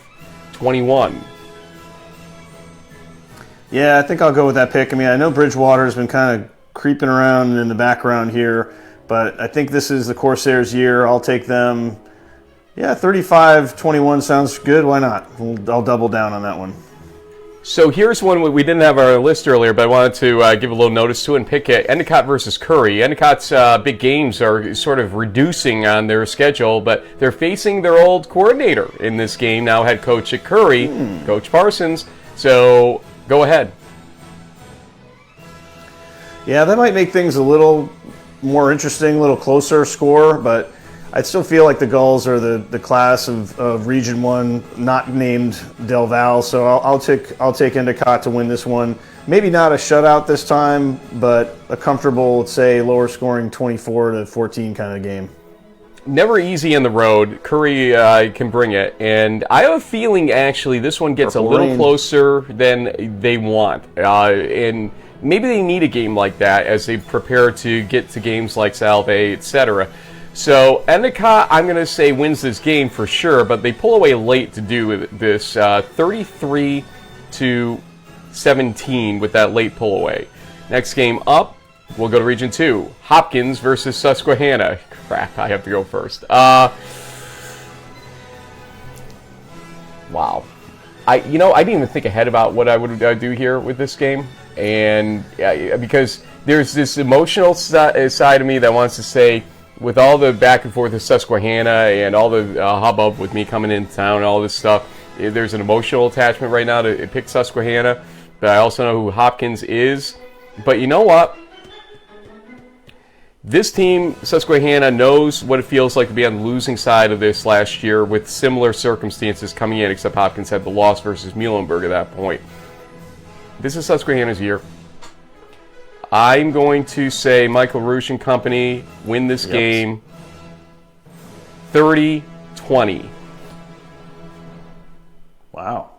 Yeah, I think I'll go with that pick. I mean, I know Bridgewater's been kind of creeping around in the background here, but I think this is the Corsairs' year. I'll take them. Yeah, 35-21 sounds good. Why not? I'll double down on that one. So here's one we didn't have on our list earlier, but I wanted to give a little notice to it and pick it. Endicott versus Curry. Endicott's big games are sort of reducing on their schedule, but they're facing their old coordinator in this game, now head coach at Curry, Coach Parsons. So go ahead. Yeah, that might make things a little more interesting, a little closer score, but I still feel like the Gulls are the class of Region 1, not named Del Val, so I'll take Endicott to win this one. Maybe not a shutout this time, but a comfortable, let's say, lower scoring 24-14 kind of game. Never easy on the road. Curry can bring it, and I have a feeling actually this one gets Purple a little rain. closer than they want, and maybe they need a game like that as they prepare to get to games like Salve, etc. So Endicott, I'm going to say, wins this game for sure, but they pull away late to do this 33-17 with that late pull away. Next game up, we'll go to Region 2. Hopkins versus Susquehanna. Crap, I have to go first. Wow. I didn't even think ahead about what I would do here with this game, and because there's this emotional side of me that wants to say, with all the back and forth of Susquehanna and all the hubbub with me coming into town and all this stuff, there's an emotional attachment right now to pick Susquehanna, but I also know who Hopkins is. But you know what? This team, Susquehanna, knows what it feels like to be on the losing side of this last year with similar circumstances coming in, except Hopkins had the loss versus Muhlenberg at that point. This is Susquehanna's year. I'm going to say Michael Roosh and company win this game 30-20. Wow.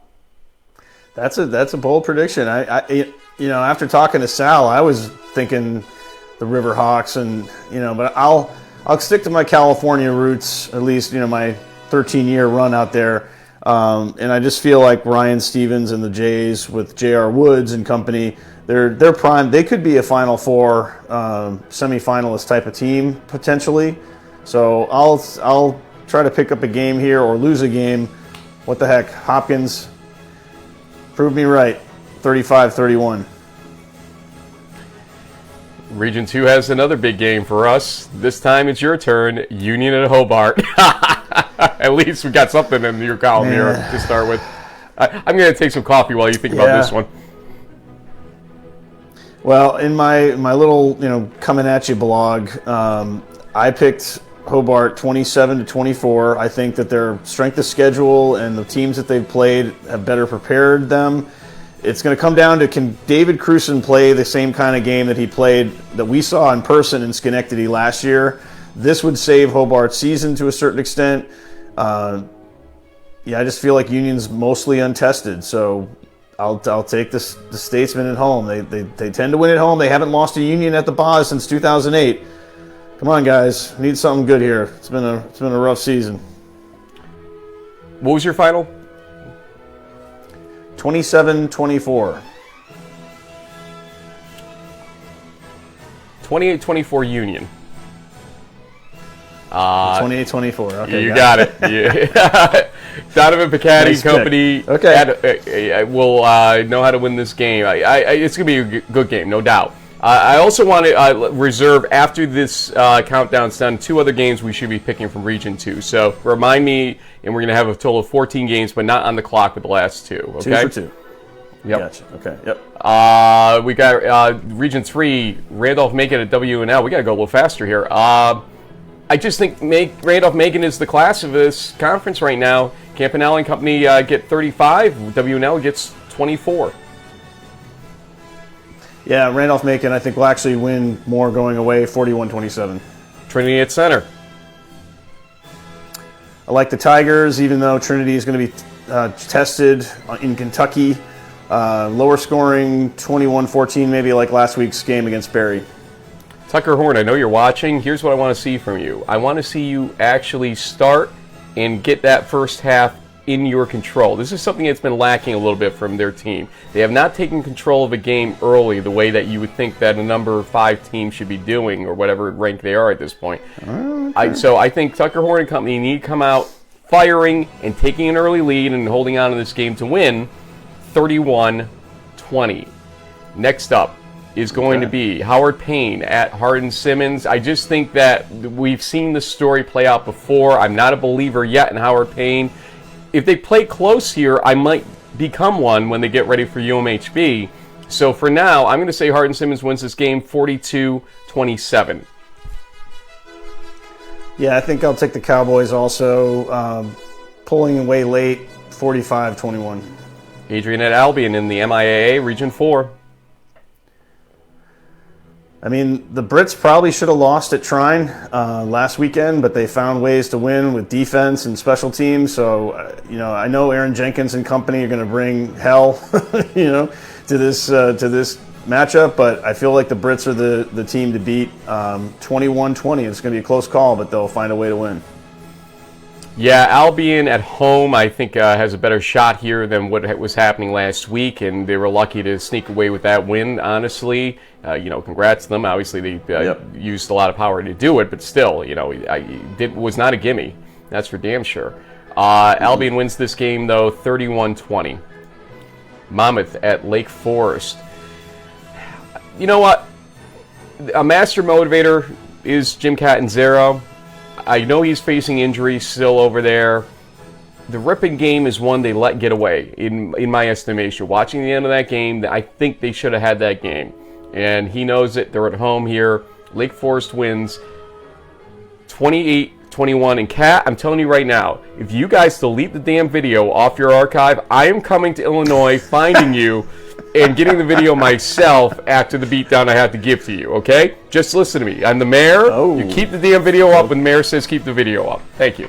That's a bold prediction. I after talking to Sal, I was thinking the Riverhawks, and but I'll stick to my California roots, at least my 13-year run out there, and I just feel like Ryan Stevens and the Jays with J.R. Woods and company, they're prime. They could be a Final Four semifinalist type of team potentially. So I'll try to pick up a game here or lose a game. What the heck, Hopkins, prove me right. 35-31. Region 2 has another big game for us. This time it's your turn. Union at Hobart. At least we got something in your column here to start with. I'm going to take some coffee while you think about this one. Well, in my little coming at you blog, I picked Hobart 27-24. I think that their strength of schedule and the teams that they've played have better prepared them. It's going to come down to, can David Cruson play the same kind of game that he played, that we saw in person in Schenectady last year? This would save Hobart's season to a certain extent. I just feel like Union's mostly untested, so I'll take the Statesmen at home. They tend to win at home. They haven't lost to Union at the Boz since 2008. Come on, guys, we need something good here. It's been a rough season. What was your final? 27-24. 28-24 Union. 28-24. Okay, you got it. Yeah. Donovan Piccati Nice company pick. Okay. will know how to win this game. It's going to be a good game, no doubt. I also want to reserve, after this countdown's done, 2 other games we should be picking from Region 2. So remind me, and we're going to have a total of 14 games, but not on the clock with the last 2. Okay? 2 for 2. Yep. Gotcha. Okay. Yep. We got Region 3, Randolph-Macon at WNL. We got to go a little faster here. I just think Randolph-Macon is the class of this conference right now. Campanelli and company get 35. WNL gets 24. Yeah, Randolph-Macon, I think, will actually win more going away, 41-27. Trinity at center. I like the Tigers, even though Trinity is going to be tested in Kentucky. Lower scoring, 21-14, maybe like last week's game against Barry. Tucker Horn, I know you're watching. Here's what I want to see from you. I want to see you actually start and get that first half in your control. This is something that's been lacking a little bit from their team. They have not taken control of a game early the way that you would think that a number 5 team should be doing, or whatever rank they are at this point. Okay. So I think Tucker Horn and company need to come out firing and taking an early lead and holding on to this game to win 31-20. Next up is going to be Howard Payne at Hardin-Simmons. I just think that we've seen this story play out before. I'm not a believer yet in Howard Payne. If they play close here, I might become one when they get ready for UMHB. So for now, I'm going to say Hardin-Simmons wins this game 42-27. Yeah, I think I'll take the Cowboys also. Pulling away late, 45-21. Adrian at Albion in the MIAA Region 4. I mean, the Brits probably should have lost at Trine last weekend, but they found ways to win with defense and special teams. So, I know Aaron Jenkins and company are going to bring hell, to this matchup. But I feel like the Brits are the team to beat. 21-20. It's going to be a close call, but they'll find a way to win. Yeah, Albion at home, I think, has a better shot here than what was happening last week, and they were lucky to sneak away with that win, honestly. Congrats to them. Obviously, they used a lot of power to do it, but still, it was not a gimme. That's for damn sure. Albion wins this game, though, 31-20. Monmouth at Lake Forest. You know what? A master motivator is Jim Catanzaro. I know he's facing injuries still over there. The Ripon game is one they let get away, in my estimation. Watching the end of that game, I think they should have had that game. And he knows it. They're at home here. Lake Forest wins 28-21. And Kat, I'm telling you right now, if you guys delete the damn video off your archive, I am coming to Illinois, finding you, and getting the video myself after the beatdown I have to give to you, okay? Just listen to me. I'm the mayor. Oh. You keep the damn video up when the mayor says keep the video up. Thank you.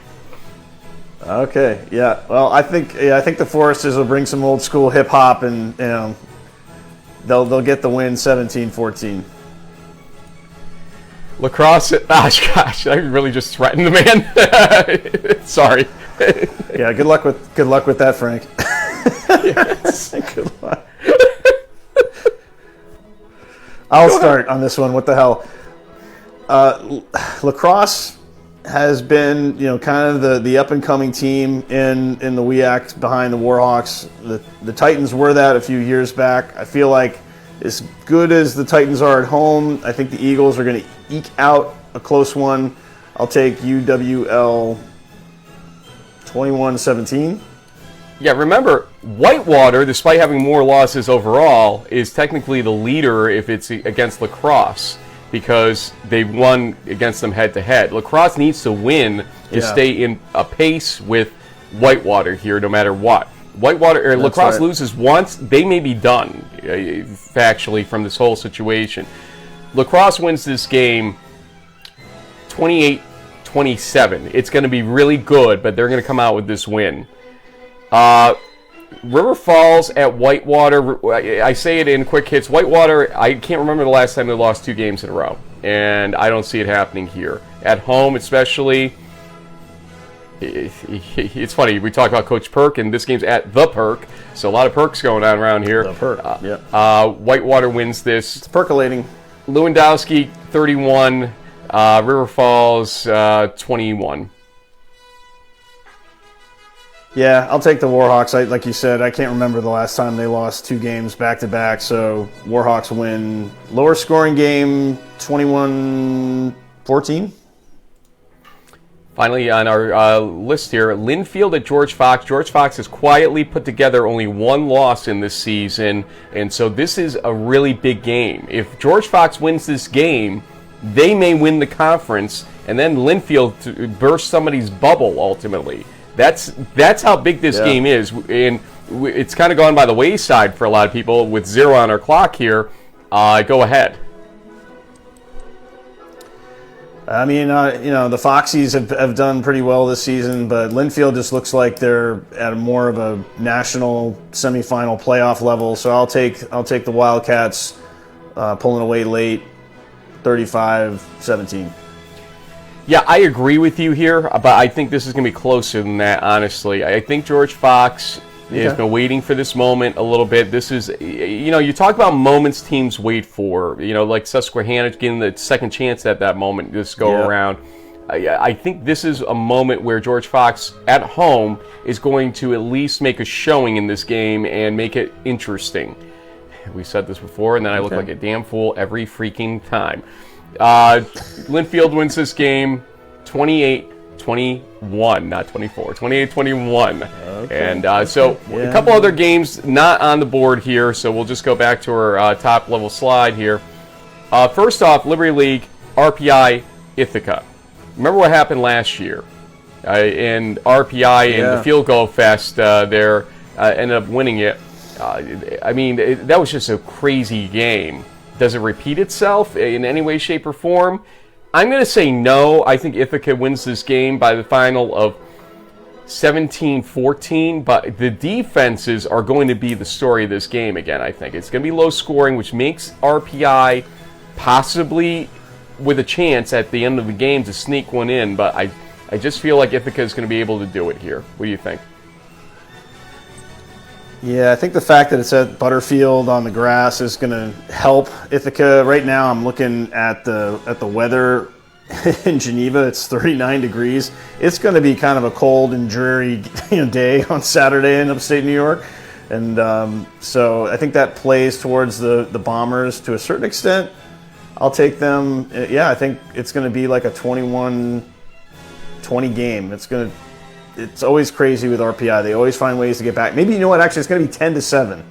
Okay, yeah. Well, I think the Foresters will bring some old school hip hop, and they'll get the win 17-14. Lacrosse, gosh, I really just threatened the man. Sorry. Yeah, good luck with that, Frank. Yes. Good luck. I'll start on this one. What the hell? Lacrosse has been, kind of the up and coming team in the WEAC behind the Warhawks. The Titans were that a few years back. I feel like as good as the Titans are at home, I think the Eagles are going to eke out a close one. I'll take UWL 21-17. Yeah, remember, Whitewater, despite having more losses overall, is technically the leader if it's against Lacrosse, because they won against them head-to-head. Lacrosse needs to win to stay in a pace with Whitewater here, no matter what. Lacrosse loses once, they may be done, factually, from this whole situation. Lacrosse wins this game 28-27. It's going to be really good, but they're going to come out with this win. River Falls at Whitewater, I say it in quick hits. Whitewater, I can't remember the last time they lost 2 games in a row, and I don't see it happening here. At home, especially, it's funny. We talk about Coach Perk, and this game's at the Perk, so a lot of perks going on around here. The Perk, Whitewater wins this. It's percolating. Lewandowski, 31. River Falls, 21. Yeah, I'll take the Warhawks. Like you said, I can't remember the last time they lost 2 games back-to-back, so Warhawks win. Lower scoring game, 21-14. Finally, on our list here, Linfield at George Fox. George Fox has quietly put together only 1 loss in this season, and so this is a really big game. If George Fox wins this game, they may win the conference, and then Linfield burst somebody's bubble, ultimately. That's how big this game is, and it's kind of gone by the wayside for a lot of people with 0 on our clock here. Go ahead. I mean, the Foxies have done pretty well this season, but Linfield just looks like they're at more of a national semifinal playoff level. So I'll take the Wildcats pulling away late, 35-17. Yeah, I agree with you here, but I think this is going to be closer than that, honestly. I think George Fox has been waiting for this moment a little bit. This is, you talk about moments teams wait for, like Susquehanna getting the second chance at that moment this go around. I think this is a moment where George Fox at home is going to at least make a showing in this game and make it interesting. We said this before, and then I look like a damn fool every freaking time. Linfield wins this game 28-21, not 24, 28-21. And so a couple other games not on the board here, so we'll just go back to our top level slide here. First off, Liberty League, RPI, Ithaca. Remember what happened last year? And RPI in the Field Goal Fest there ended up winning it. That was just a crazy game. Does it repeat itself in any way, shape, or form? I'm going to say no. I think Ithaca wins this game by the final of 17-14, but the defenses are going to be the story of this game again, I think. It's going to be low scoring, which makes RPI possibly with a chance at the end of the game to sneak one in, but I just feel like Ithaca is going to be able to do it here. What do you think? Yeah, I think the fact that it's at Butterfield on the grass is going to help Ithaca. Right now, I'm looking at the weather in Geneva. It's 39 degrees. It's going to be kind of a cold and dreary day on Saturday in upstate New York, and so I think that plays towards the Bombers to a certain extent. I'll take them. Yeah, I think it's going to be like a 21-20 game. It's always crazy with RPI. They always find ways to get back. Maybe, you know what, actually, it's going to be 10-7.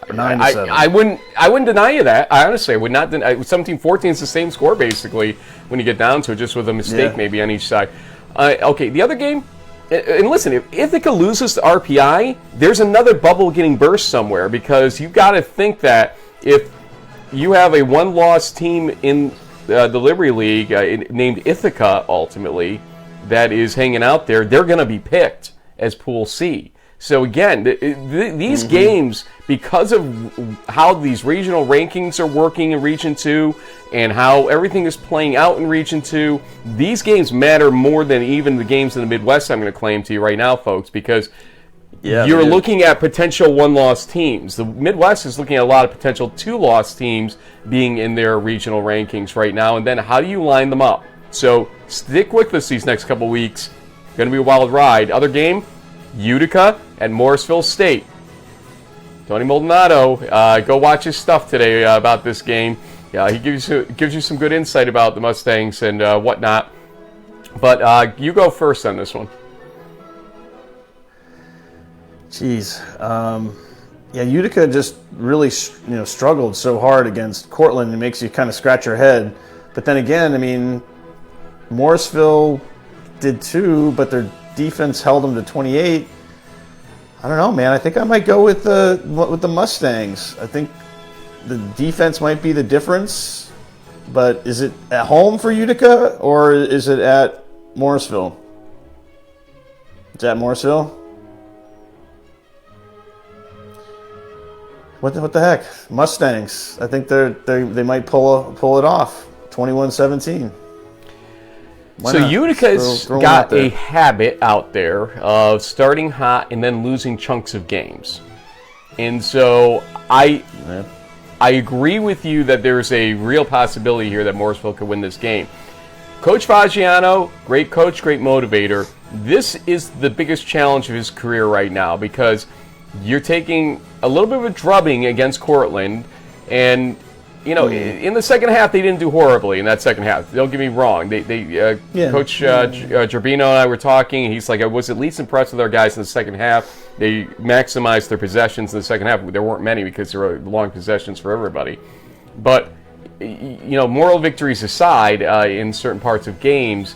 Or 9-7. I wouldn't deny you that. I honestly would not deny. 17-14 is the same score, basically, when you get down to it, just with a mistake maybe on each side. Okay, the other game, and listen, if Ithaca loses to RPI, there's another bubble getting burst somewhere, because you've got to think that if you have a one-loss team in the Liberty League named Ithaca, ultimately, that is hanging out there, they're going to be picked as Pool C. So again, these games, because of how these regional rankings are working in Region 2 and how everything is playing out in Region 2, these games matter more than even the games in the Midwest, I'm going to claim to you right now, folks, because you're looking at potential one-loss teams. The Midwest is looking at a lot of potential two-loss teams being in their regional rankings right now, and then how do you line them up? So stick with us these next couple weeks. Going to be a wild ride. Other game, Utica at Morrisville State. Tony Maldonado, go watch his stuff today about this game. He gives you some good insight about the Mustangs and whatnot. But you go first on this one. Jeez. Utica just really struggled so hard against Cortland. It makes you kind of scratch your head. But then again, I mean, Morrisville did too, but their defense held them to 28. I don't know, man. I think I might go with the Mustangs. I think the defense might be the difference. But is it at home for Utica or is it at Morrisville? It's at Morrisville. What the heck? Mustangs. I think they might pull it off. 21-17. So Utica's got a habit out there of starting hot and then losing chunks of games. And so I agree with you that there's a real possibility here that Morrisville could win this game. Coach Fagiano, great coach, great motivator. This is the biggest challenge of his career right now because you're taking a little bit of a drubbing against Cortland, and in the second half they didn't do horribly in that second half. Don't get me wrong. Coach Gerbino and I were talking, and he's like, I was at least impressed with our guys in the second half. They maximized their possessions in the second half. There weren't many because there were long possessions for everybody. But moral victories aside, in certain parts of games,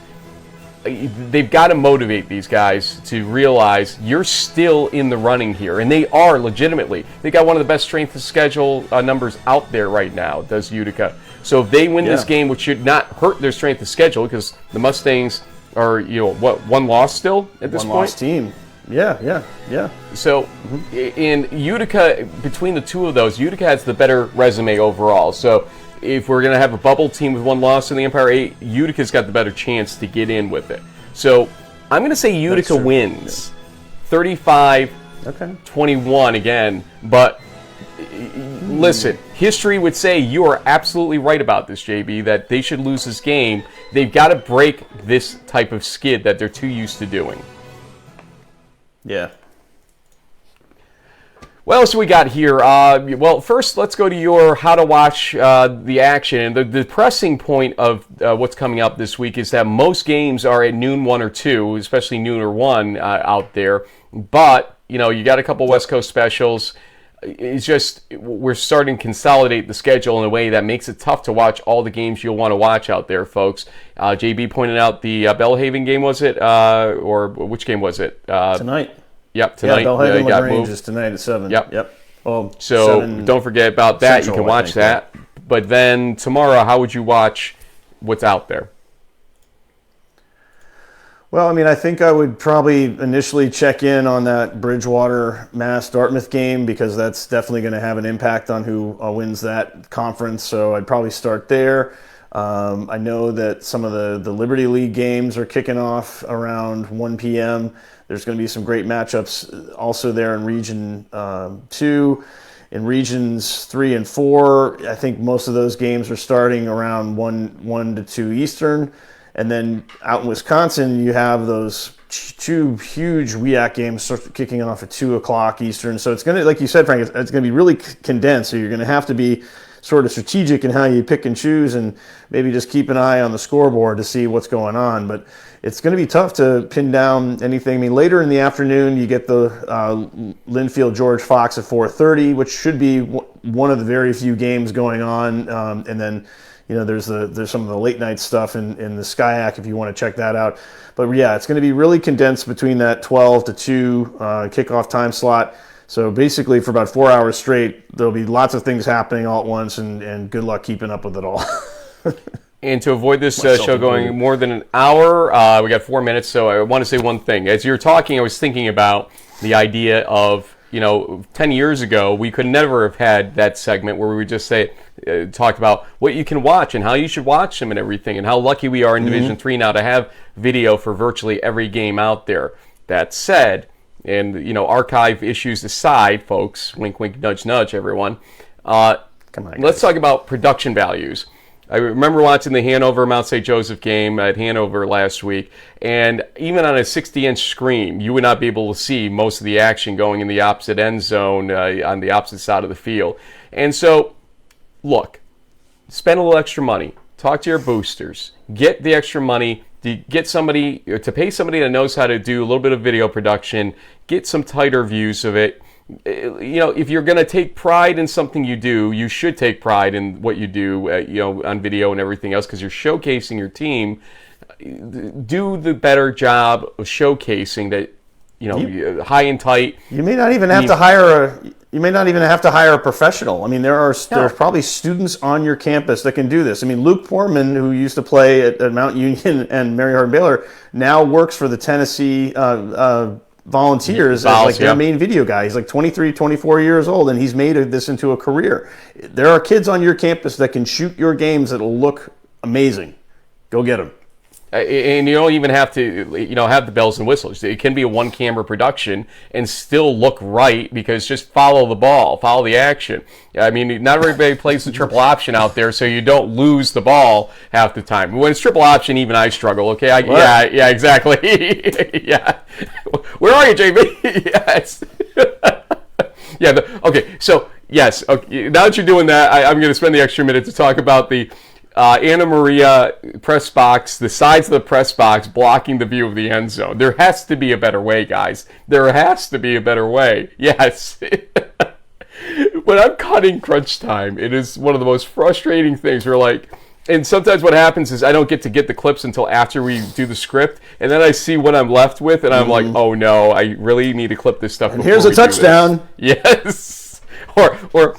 they've got to motivate these guys to realize you're still in the running here, and they are legitimately. They got one of the best strength of schedule numbers out there right now, does Utica. So if they win this Yeah. game, which should not hurt their strength of schedule, because the Mustangs are, one loss still at this One point? lost team. Yeah. So, in Utica, between the two of those, Utica has the better resume overall. So, if we're going to have a bubble team with one loss in the Empire 8, Utica's got the better chance to get in with it. So, I'm going to say Utica true. wins 35-21 again. But, listen, history would say you are absolutely right about this, JB, that they should lose this game. They've got to break this type of skid that they're too used to doing. Yeah. What else we got here? Well, first, let's go to your how to watch the action. And the depressing point of what's coming up this week is that most games are at noon, 1 or 2, especially noon or 1 out there. But, you got a couple West Coast specials. It's just we're starting to consolidate the schedule in a way that makes it tough to watch all the games you'll want to watch out there, folks. JB pointed out the Belhaven game, was it? Or which game was it? Tonight. Yep, tonight. Yeah, Belhaven got LaGrange moved. is tonight at 7. Yep. Well, So 7 don't forget about that. Central, You can I watch think, that. But then tomorrow, how would you watch what's out there? Well, I think I would probably initially check in on that Bridgewater Mass Dartmouth game because that's definitely going to have an impact on who wins that conference. So I'd probably start there. I know that some of the Liberty League games are kicking off around 1 p.m. There's going to be some great matchups also there in Region 2. In Regions 3 and 4, I think most of those games are starting around 1 to 2 Eastern. And then out in Wisconsin, you have those 2 huge WIAC games kicking off at 2 o'clock Eastern. So it's going to, like you said, Frank, it's going to be really condensed. So you're going to have to be sort of strategic in how you pick and choose and maybe just keep an eye on the scoreboard to see what's going on. But it's going to be tough to pin down anything. Later in the afternoon, you get the Linfield George Fox at 4:30, which should be one of the very few games going on. And then there's some of the late night stuff in the SCIAC if you want to check that out. But yeah, it's going to be really condensed between that 12 to 2 kickoff time slot. So basically for about 4 hours straight, there'll be lots of things happening all at once, and good luck keeping up with it all. And to avoid this show going more than an hour, we got 4 minutes, so I want to say one thing. As you're talking, I was thinking about the idea of, 10 years ago, we could never have had that segment where we would just talk about what you can watch and how you should watch them and everything, and how lucky we are in Division 3 now to have video for virtually every game out there. That said, and, archive issues aside, folks, wink, wink, nudge, nudge, everyone, Come on, let's talk about production values. I remember watching the Hanover-Mount St. Joseph game at Hanover last week, and even on a 60-inch screen, you would not be able to see most of the action going in the opposite end zone on the opposite side of the field. And so, look, spend a little extra money. Talk to your boosters. Get the extra money to get somebody, to pay somebody that knows how to do a little bit of video production, get some tighter views of it. If you're going to take pride in something you do, you should take pride in what you do, on video and everything else, because you're showcasing your team. Do the better job of showcasing that, high and tight. You may not even have to hire a professional. There's probably students on your campus that can do this. Luke Poorman, who used to play at Mount Union and Mary Hardin Baylor, now works for the Tennessee Volunteers as their main video guy. He's 23, 24 years old, and he's made this into a career. There are kids on your campus that can shoot your games that'll look amazing. Go get them. And you don't even have to, have the bells and whistles. It can be a one-camera production and still look right, because just follow the ball, follow the action. Not everybody plays the triple option out there, so you don't lose the ball half the time. When it's triple option, even I struggle. Okay, yeah, exactly. Yeah. Where are you, JB? Yes. Yeah. Okay. So yes. Okay. Now that you're doing that, I'm going to spend the extra minute to talk about the Anna Maria press box, the sides of the press box blocking the view of the end zone. There has to be a better way, guys. There has to be a better way. Yes. When I'm cutting crunch time, it is one of the most frustrating things. And sometimes what happens is I don't get to get the clips until after we do the script, and then I see what I'm left with, and I'm like, oh no, I really need to clip this stuff. And here's a touchdown. Yes. Or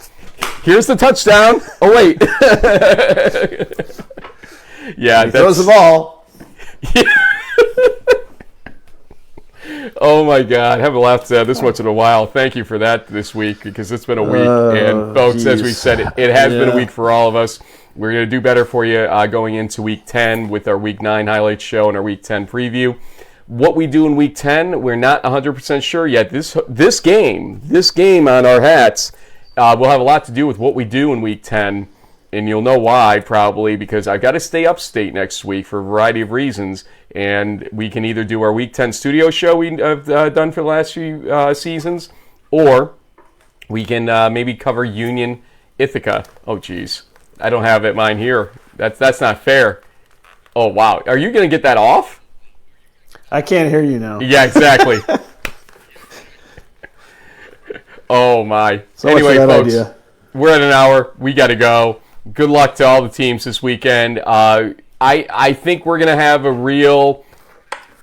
Here's the touchdown. Oh, wait. Yeah, He throws the ball. Oh, my God. Haven't laughed this much in a while. Thank you for that this week because it's been a week. And, folks, as we said, it has been a week for all of us. We're going to do better for you going into Week 10 with our Week 9 highlights show and our Week 10 preview. What we do in Week 10, we're not 100% sure yet. This game on our hats will have a lot to do with what we do in Week 10, and you'll know why probably because I've got to stay upstate next week for a variety of reasons, and we can either do our Week 10 studio show we've done for the last few seasons, or we can maybe cover Union Ithaca. Oh, geez. I don't have it mine here. That's not fair. Oh, wow. Are you going to get that off? I can't hear you now. Yeah, exactly. Oh, my. So anyway, much for that folks, idea. we're at an hour. We got to go. Good luck to all the teams this weekend. I think we're going to have a real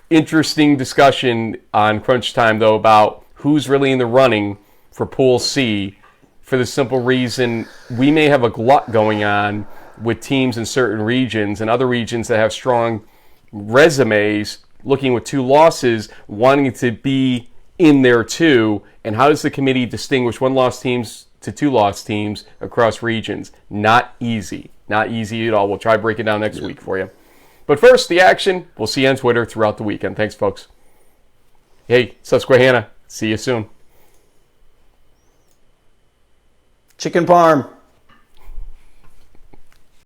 interesting discussion on Crunch Time, though, about who's really in the running for Pool C for the simple reason we may have a glut going on with teams in certain regions and other regions that have strong resumes looking with 2 losses, wanting to be in there too. And how does the committee distinguish 1-loss teams to 2-loss teams across regions? Not easy. Not easy at all. We'll try to break it down next week for you. But first, the action. We'll see you on Twitter throughout the weekend. Thanks, folks. Hey, Susquehanna. See you soon. Chicken parm.